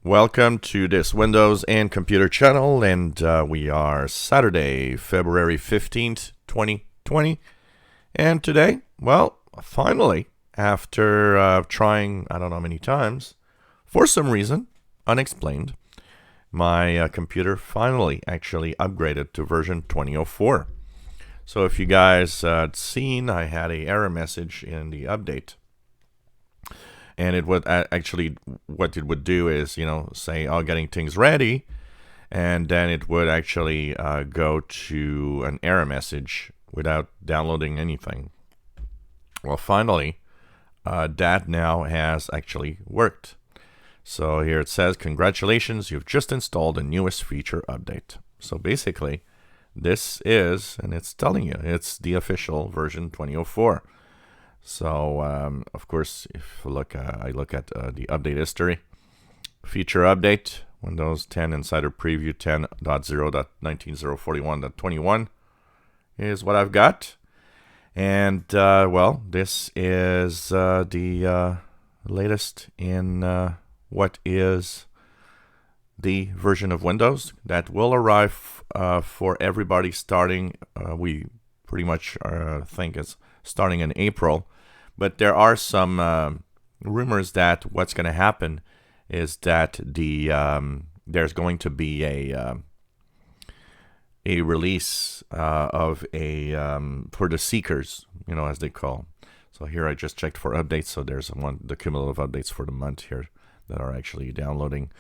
Welcome to this Windows and Computer channel, and we are Saturday, February 15th, 2020. And today, well, finally, after trying I don't know how many times, for some reason, unexplained, my computer finally actually upgraded to version 2004. So if you guys had seen, I had an error message in the update. And it would actually, what it would do is, say, oh, getting things ready. And then it would actually go to an error message without downloading anything. Well, finally, that now has actually worked. So here it says, congratulations, you've just installed the newest feature update. So basically, this is, and it's telling you, it's the official version 2004. So, of course, if you look, I look at the update history, feature update, Windows 10 Insider Preview 10.0.19041.21 is what I've got. And, well, this is the latest in what is the version of Windows that will arrive for everybody starting, we pretty much think it's starting in April. But there are some rumors that what's going to happen is that there's going to be a release of a for the seekers, as they call. So here I just checked for updates. So there's the cumulative updates for the month here that are actually downloading.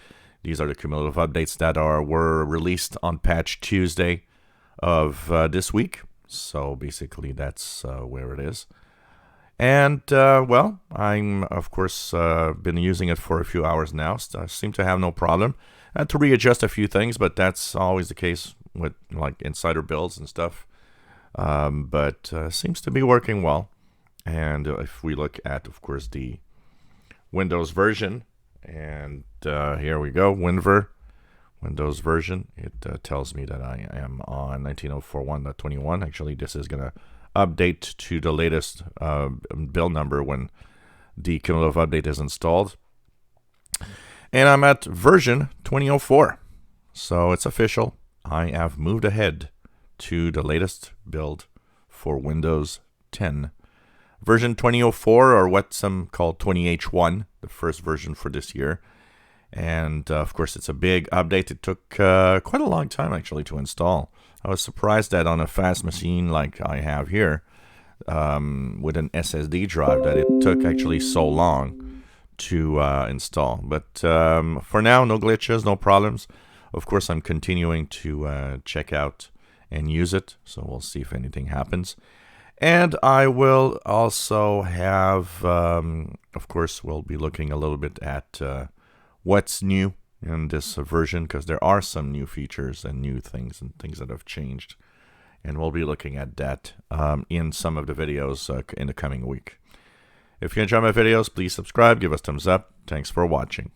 These are the cumulative updates that were released on Patch Tuesday of this week. So basically that's where it is. And, well, I'm, of course, been using it for a few hours now. I seem to have no problem. I had to readjust a few things, but that's always the case with, like, insider builds and stuff. But seems to be working well. And if we look at, of course, the Windows version, and here we go, Windows version, it tells me that I am on 1904.1.21. Actually, this is going to update to the latest build number when the cumulative update is installed. And I'm at version 2004. So it's official. I have moved ahead to the latest build for Windows 10. Version 2004, or what some call 20H1, the first version for this year. And of course, it's a big update. It took quite a long time actually to install. I was surprised that on a fast machine like I have here, with an SSD drive, that it took actually so long to install. But for now, no glitches, no problems. Of course, I'm continuing to check out and use it, so we'll see if anything happens. And I will also have, of course, we'll be looking a little bit at what's new in this version, because there are some new features and new things and things that have changed. And we'll be looking at that in some of the videos in the coming week. If you enjoy my videos, please subscribe, give us thumbs up. Thanks for watching.